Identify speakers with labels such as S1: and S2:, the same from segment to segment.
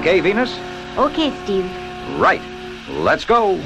S1: Okay, Venus?
S2: Okay, Steve.
S1: Right. Let's go.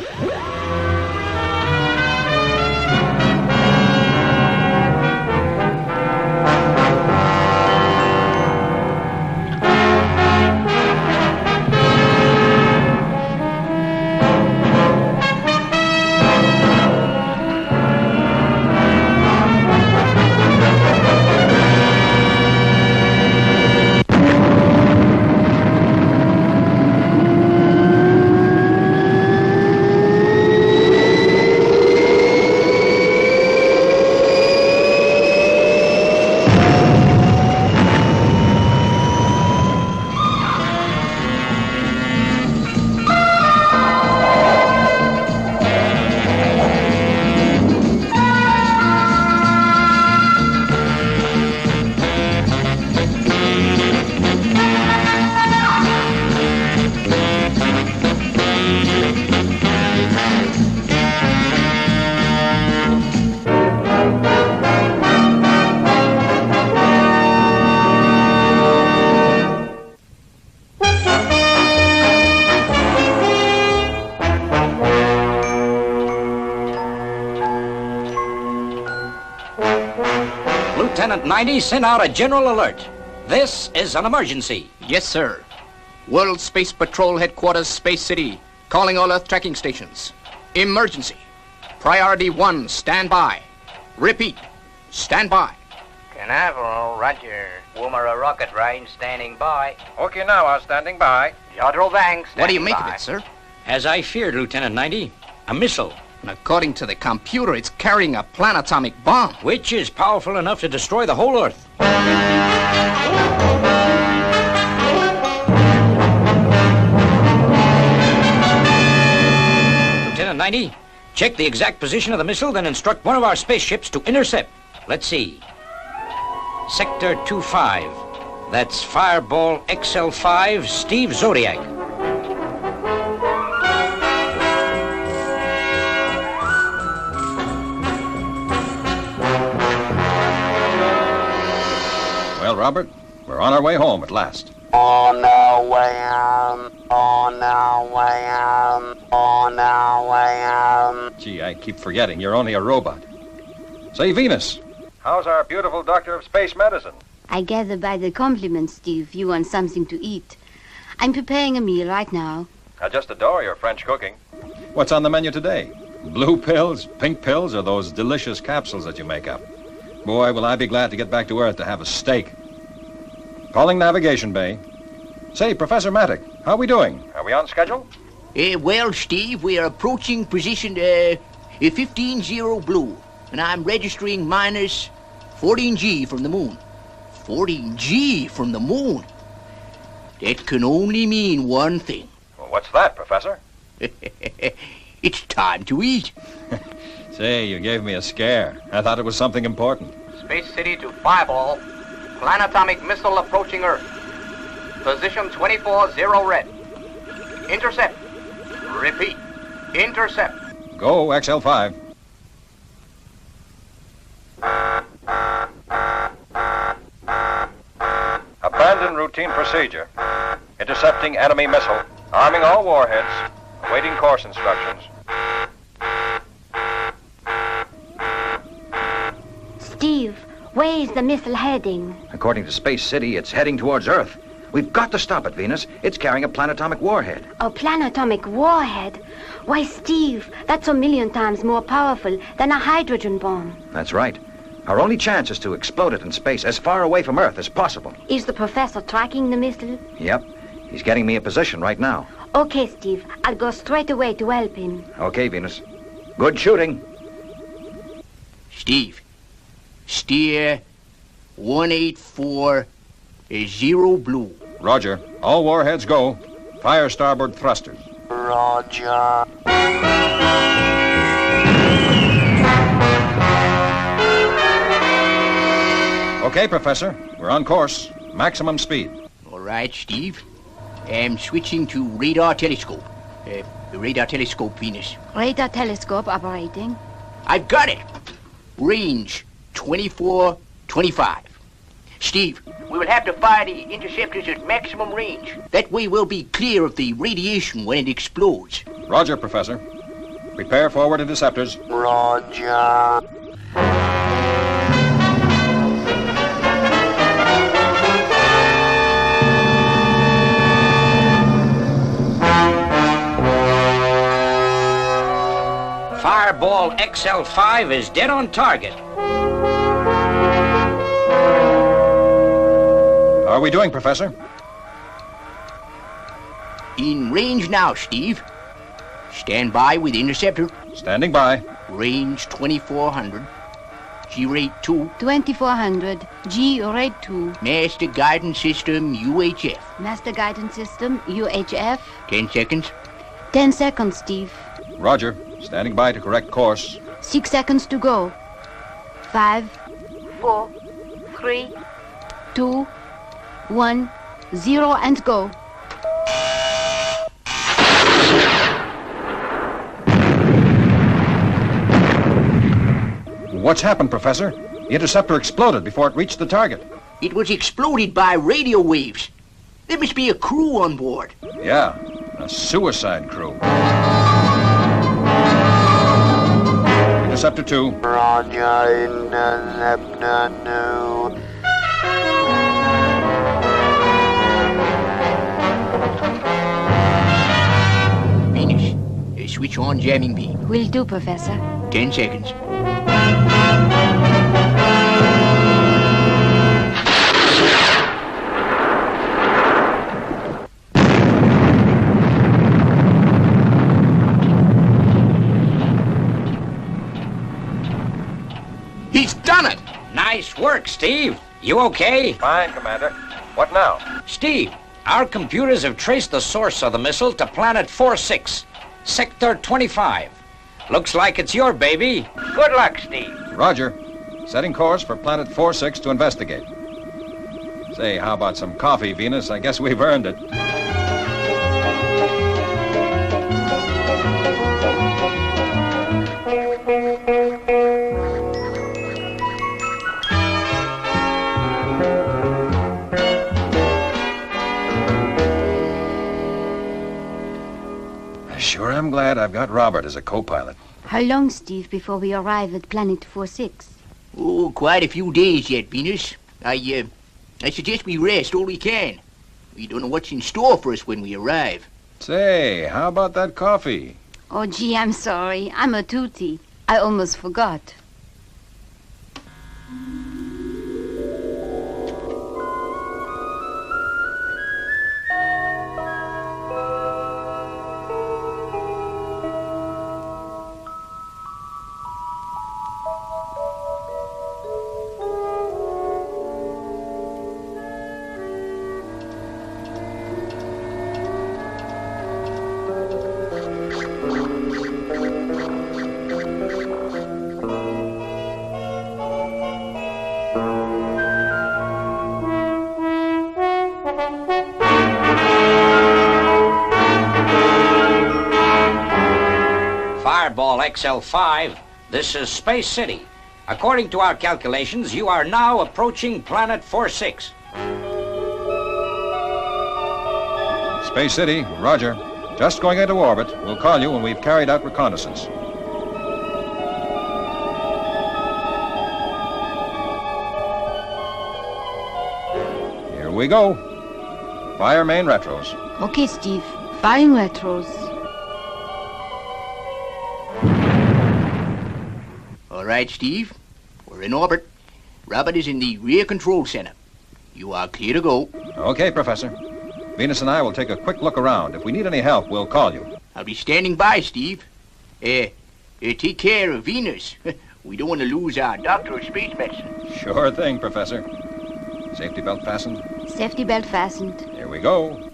S3: Lieutenant 90, send out a general alert. This is an emergency.
S4: Yes, sir. World Space Patrol Headquarters, Space City. Calling all Earth tracking stations. Emergency. Priority 1, stand by. Repeat, stand by.
S5: Canaveral, roger. Woomera rocket range, standing by.
S6: Okinawa, standing by.
S5: Yadro Vang, standing by.
S4: What do you make of it, sir?
S3: As I feared, Lieutenant 90, a missile,
S4: According to the computer, it's carrying a planetomic bomb.
S3: which is powerful enough to destroy the whole Earth. Lieutenant 90, check the exact position of the missile, then instruct one of our spaceships to intercept. Let's see. Sector 25. That's Fireball XL5, Steve Zodiac.
S6: Well, Robert, we're on our way home at last.
S7: On our way home, on our way home, on our way home.
S6: Gee, I keep forgetting you're only a robot. Say, Venus, how's our beautiful doctor of space medicine?
S2: I gather by the compliments, Steve, you want something to eat. I'm preparing a meal right now.
S6: I just adore your French cooking. What's on the menu today? Blue pills, pink pills, or those delicious capsules that you make up? Boy, will I be glad to get back to Earth to have a steak. Calling Navigation Bay. Say, Professor Mattick, how are we doing? Are we on schedule?
S8: Well, Steve, we are approaching position 15-0 blue, and I'm registering minus 14G from the moon. 14G from the moon? That can only mean one thing.
S6: Well, what's that, Professor?
S8: It's time to eat.
S6: Say, you gave me a scare. I thought it was something important.
S5: Space City to Fireball. Planetomic missile approaching Earth. Position 24-0 red. Intercept. Repeat. Intercept.
S6: Go, XL5. Abandon routine procedure. Intercepting enemy missile. Arming all warheads. Awaiting course instructions.
S2: Steve, where is the missile heading?
S1: According to Space City, it's heading towards Earth. We've got to stop it, Venus. It's carrying a planetomic warhead.
S2: A planetomic warhead? Why, Steve, that's a million times more powerful than a hydrogen bomb.
S1: That's right. Our only chance is to explode it in space as far away from Earth as possible.
S2: Is the professor tracking the missile?
S1: Yep. He's getting me a position right now.
S2: Okay, Steve. I'll go straight away to help him.
S1: Okay, Venus. Good shooting.
S8: Steve, steer 184-0 blue.
S6: Roger. All warheads go. Fire starboard thrusters.
S7: Roger.
S6: Okay, Professor. We're on course. Maximum speed.
S8: All right, Steve. I'm switching to radar telescope. The radar telescope, Venus.
S2: Radar telescope operating.
S8: I've got it. Range 24-25. Steve, we will have to fire the interceptors at maximum range. That way we'll be clear of the radiation when it explodes.
S6: Roger, Professor. Prepare forward interceptors.
S7: Roger.
S3: Fireball XL5 is dead on target.
S6: How are we doing, Professor?
S8: In range now, Steve. Stand by with interceptor.
S6: Standing by.
S8: Range 2400. G rate 2.
S2: 2400. G rate 2.
S8: Master guidance system UHF.
S2: Master guidance system UHF.
S8: 10 seconds.
S2: 10 seconds, Steve.
S6: Roger. Standing by to correct course.
S2: 6 seconds to go. 5, 4, 3, 2, 1, 0, and go.
S6: What's happened, Professor? The interceptor exploded before it reached the target.
S8: It was exploded by radio waves. There must be a crew on board.
S6: Yeah, a suicide crew. Interceptor 2.
S7: Roger, interceptor 2.
S8: Venus, switch on jamming beam.
S2: Will do, Professor.
S8: 10 seconds.
S4: He's done it!
S3: Nice work, Steve. You okay?
S6: Fine, Commander. What now?
S3: Steve, our computers have traced the source of the missile to planet 46, Sector 25. Looks like it's your baby.
S5: Good luck, Steve.
S6: Roger. Setting course for planet 46 to investigate. Say, how about some coffee, Venus? I guess we've earned it. Sure am glad I've got Robert as a co-pilot.
S2: How long, Steve, before we arrive at planet 46?
S8: Oh, quite a few days yet, Venus. I suggest we rest all we can. We don't know what's in store for us when we arrive.
S6: Say, how about that coffee?
S2: Oh, gee, I'm sorry. I'm a tootie. I almost forgot.
S3: Fireball XL5, this is Space City. According to our calculations, you are now approaching planet 46.
S6: Space City, roger. Just going into orbit. We'll call you when we've carried out reconnaissance. Here we go. Fire main retros.
S2: Okay, Steve. Firing retros.
S8: All right, Steve. We're in orbit. Robert is in the rear control center. You are clear to go.
S6: Okay, Professor. Venus and I will take a quick look around. If we need any help, we'll call you.
S8: I'll be standing by, Steve. Take care of Venus. We don't want to lose our doctor of space medicine.
S6: Sure thing, Professor. Safety belt fastened.
S2: Safety belt fastened.
S6: Here we go.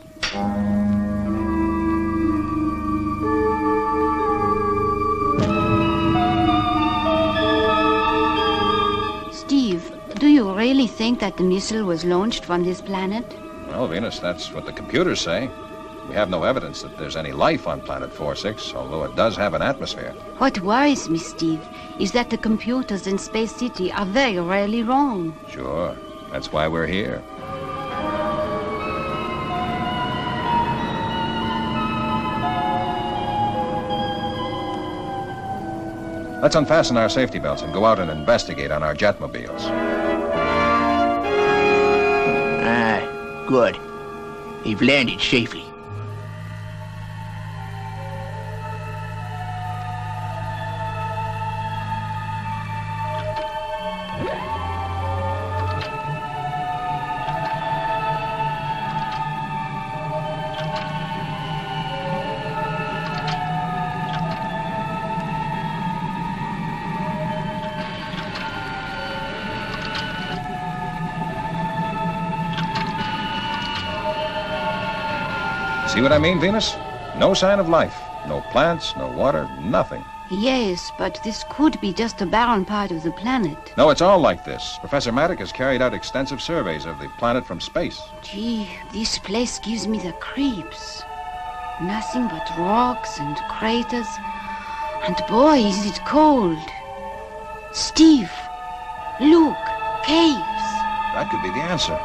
S2: Steve, do you really think that the missile was launched from this planet?
S6: Well, Venus, that's what the computers say. We have no evidence that there's any life on planet 46, although it does have an atmosphere.
S2: What worries me, Steve, is that the computers in Space City are very rarely wrong.
S6: Sure. That's why we're here. Let's unfasten our safety belts and go out and investigate on our jetmobiles.
S8: Good. They've landed safely.
S6: See what I mean, Venus? No sign of life. No plants, no water, nothing.
S2: Yes, but this could be just a barren part of the planet.
S6: No, it's all like this. Professor Maddock has carried out extensive surveys of the planet from space.
S2: Gee, this place gives me the creeps. Nothing but rocks and craters. And boy, is it cold. Steve, look, caves.
S6: That could be the answer.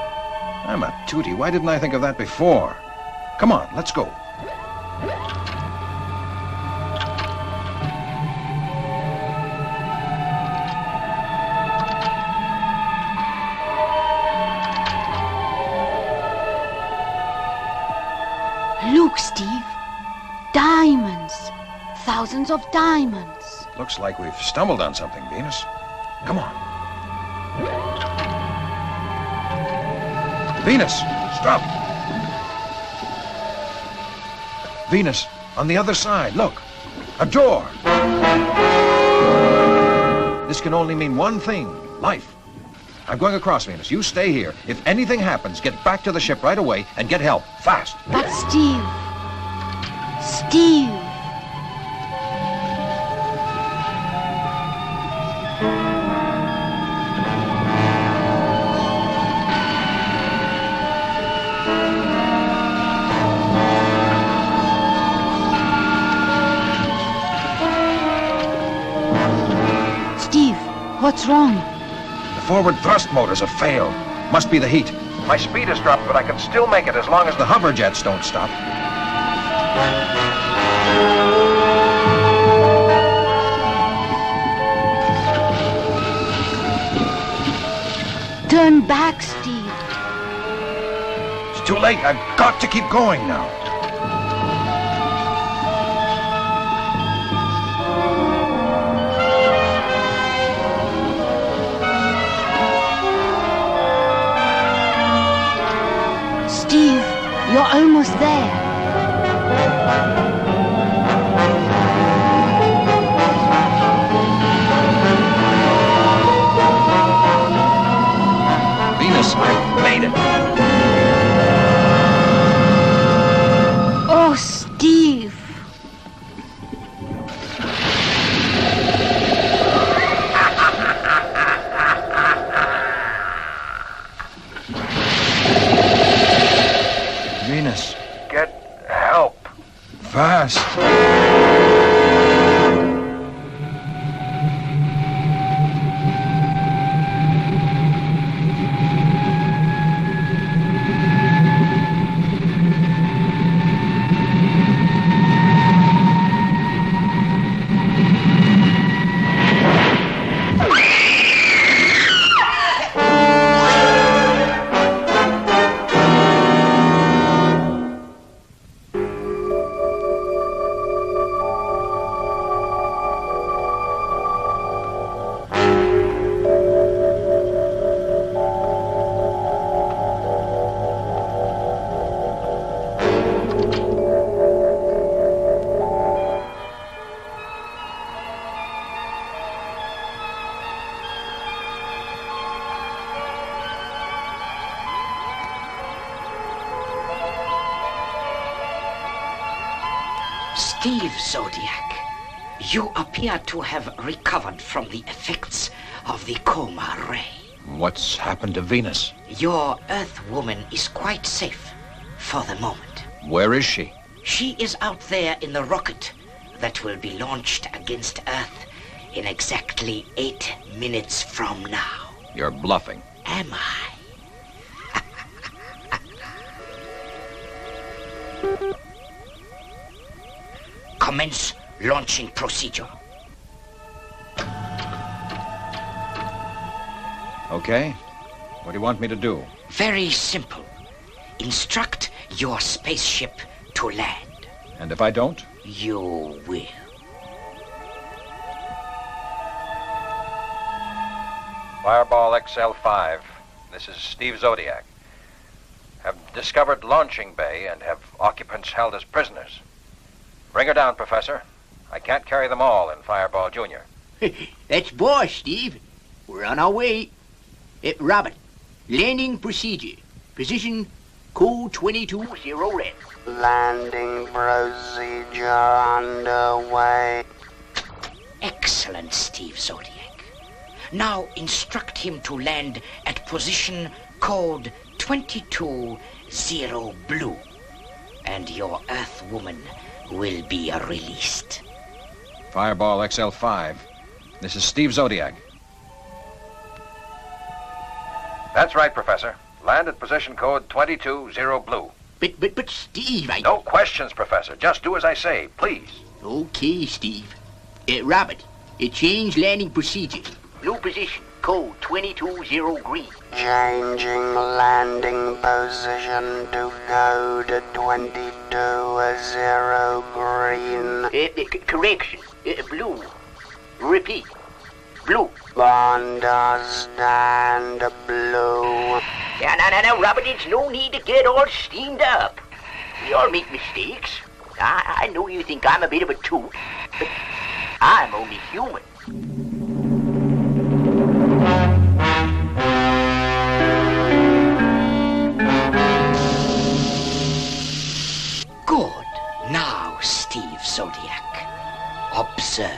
S6: I'm a tootie. Why didn't I think of that before? Come on, let's go.
S2: Look, Steve. Diamonds. Thousands of diamonds.
S6: Looks like we've stumbled on something, Venus. Come on. Venus, stop. Venus, on the other side, look. A door. This can only mean one thing. Life. I'm going across, Venus. You stay here. If anything happens, get back to the ship right away and get help. Fast.
S2: But Steve. Steve. What's wrong?
S6: The forward thrust motors have failed. Must be the heat. My speed has dropped, but I can still make it as long as the hover jets don't stop.
S2: Turn back, Steve.
S6: It's too late. I've got to keep going now.
S2: You're almost there.
S6: Venus, I made it.
S2: Oh, Steve.
S6: Venus.
S1: Get help.
S6: Fast.
S3: Steve Zodiac, you appear to have recovered from the effects of the coma ray.
S6: What's happened to Venus?
S3: Your Earth woman is quite safe for the moment.
S6: Where is she?
S3: She is out there in the rocket that will be launched against Earth in exactly 8 minutes from now.
S6: You're bluffing.
S3: Am I? Commence launching procedure.
S6: Okay. What do you want me to do?
S3: Very simple. Instruct your spaceship to land.
S6: And if I don't?
S3: You will.
S1: Fireball XL5. This is Steve Zodiac. Have discovered launching bay and have occupants held as prisoners. Bring her down, Professor. I can't carry them all in Fireball Jr.
S8: That's boss, Steve. We're on our way. Robert, landing procedure. Position code 220 red.
S7: Landing procedure underway.
S3: Excellent, Steve Zodiac. Now instruct him to land at position code 220 blue. And your Earth woman will be released.
S6: Fireball XL5. This is Steve Zodiac.
S1: That's right, Professor. Land at position code 220 blue.
S8: But Steve,
S1: No questions, Professor. Just do as I say, please.
S8: Okay, Steve. Robert, change landing procedure. Blue position, code 220 green.
S7: Changing landing position to code 220 green.
S8: Correction, blue. Repeat, blue.
S7: Understand, blue.
S8: Now, Robert, it's no need to get all steamed up. We all make mistakes. I know you think I'm a bit of a toot, but I'm only human.
S3: Good. Now, Steve Zodiac, observe.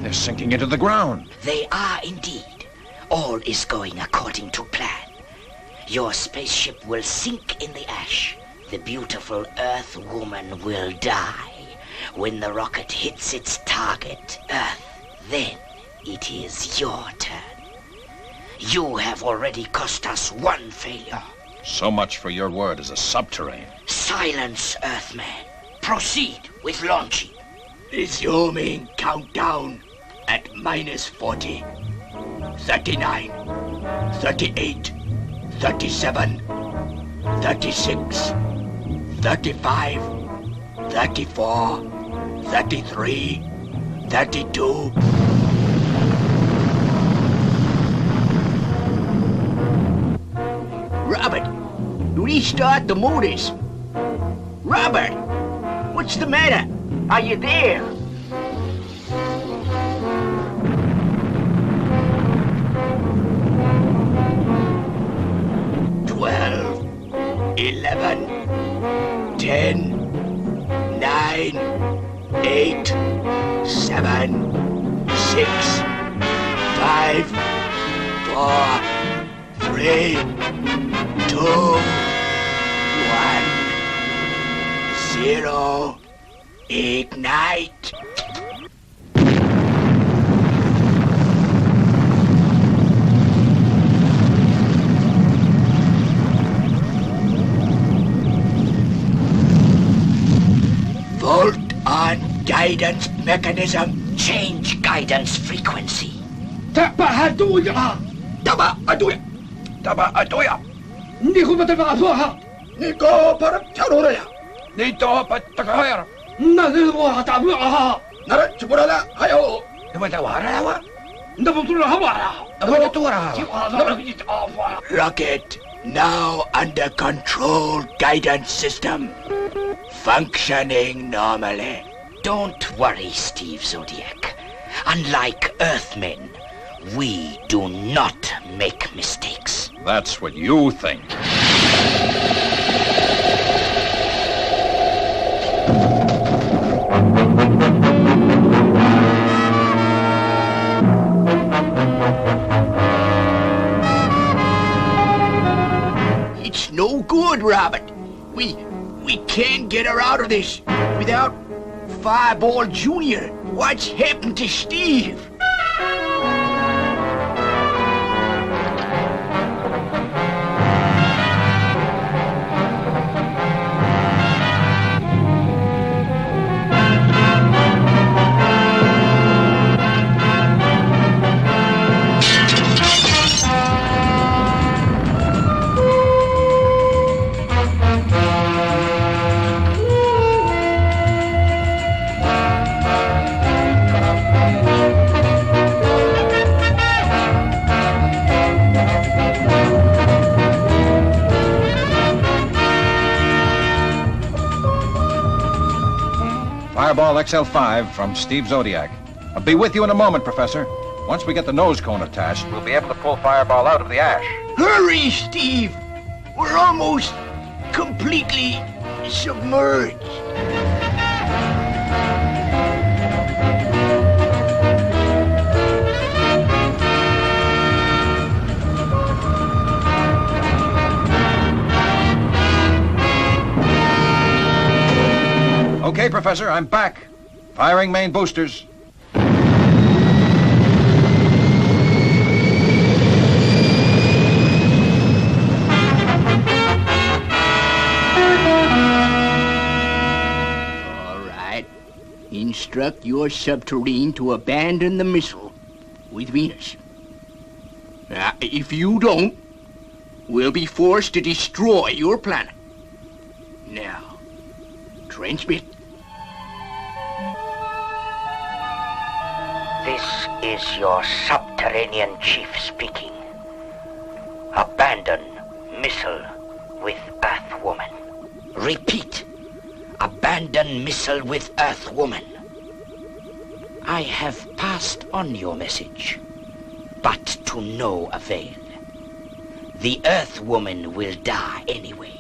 S6: They're sinking into the ground.
S3: They are indeed. All is going according to plan. Your spaceship will sink in the ash. The beautiful Earth woman will die. When the rocket hits its target, Earth, then it is your turn. You have already cost us one failure.
S6: So much for your word as a subterranean.
S3: Silence, Earthman. Proceed with launching.
S8: Resuming countdown at minus 40, 39, 38, 37, 36, 35, 34, 33, 32. Robert, restart the motors. Robert, what's the matter? Are you there? Twelve, 11, 10, 9, 8, 7, 6, 5, 4, 3, 2, 1, 0. Ignite! Volt on guidance mechanism.
S3: Change guidance frequency.
S8: Tabahaduya! Tabahaduya!
S7: Tabahaduya!
S8: Niko patagaha!
S7: Niko paraptaruraya!
S8: Nito patagahayara! Nadigo hatabuaha!
S7: Narachuburala hayo!
S8: Namatawarawa! Namaturahabara! Rocket now under control guidance system. Functioning normally.
S3: Don't worry, Steve Zodiac. Unlike Earthmen, we do not make mistakes.
S6: That's what you think.
S8: It's no good, Robert. We can't get her out of this without Fireball Jr. What's happened to Steve?
S6: Fireball XL5 from Steve Zodiac. I'll be with you in a moment, Professor. Once we get the nose cone attached,
S1: We'll be able to pull Fireball out of the ash.
S8: Hurry, Steve! We're almost completely submerged.
S6: Okay, Professor, I'm back. Firing main boosters.
S8: All right. Instruct your subterrane to abandon the missile with Venus. If you don't, we'll be forced to destroy your planet. Now, transmit.
S5: This is your subterranean chief speaking. Abandon missile with Earthwoman.
S3: Repeat. Abandon missile with Earthwoman. I have passed on your message, but to no avail. The Earthwoman will die anyway.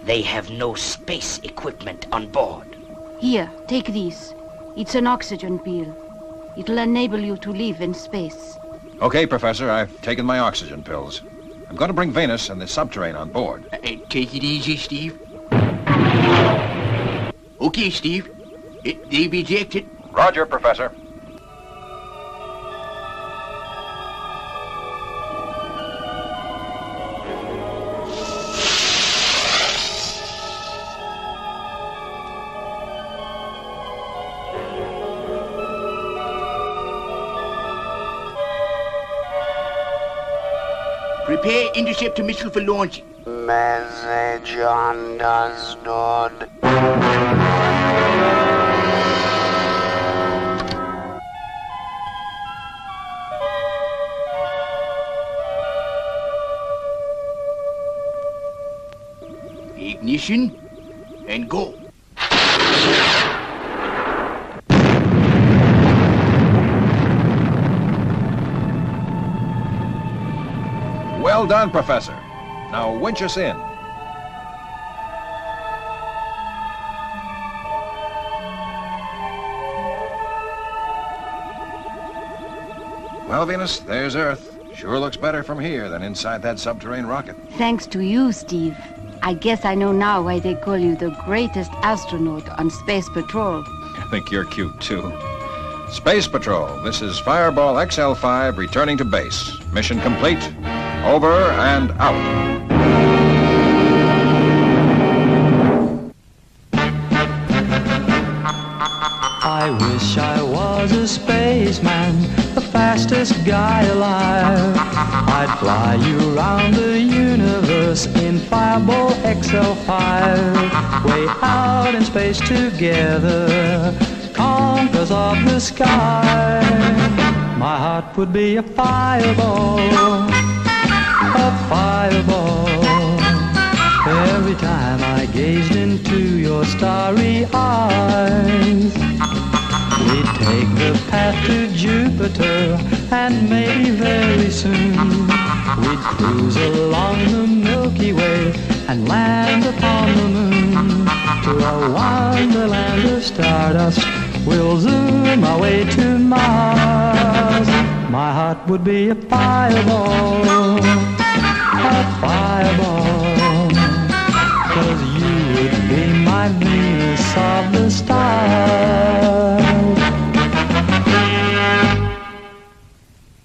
S3: They have no space equipment on board.
S2: Here, take this. It's an oxygen pill. It'll enable you to live in space.
S6: Okay, Professor, I've taken my oxygen pills. I'm going to bring Venus and the Subterrane on board.
S8: Take it easy, Steve. Okay, Steve. They've ejected.
S1: Roger, Professor.
S8: Prepare interceptor missile for launching.
S7: Message understood.
S8: Ignition and go.
S6: Well done, Professor. Now winch us in. Well, Venus, there's Earth. Sure looks better from here than inside that subterranean rocket.
S2: Thanks to you, Steve. I guess I know now why they call you the greatest astronaut on Space Patrol.
S6: I think you're cute, too. Space Patrol, this is Fireball XL5 returning to base. Mission complete. Over and out.
S9: I wish I was a spaceman, the fastest guy alive. I'd fly you around the universe in Fireball XL5. Way out in space together, conquerors of the sky. My heart would be a fireball, a fireball. Every time I gazed into your starry eyes, we'd take the path to Jupiter, and maybe very soon we'd cruise along the Milky Way and land upon the moon. To a wonderland of stardust, we'll zoom our way to Mars. My heart would be a fireball, a fireball, 'cause you would be my Venus of the stars.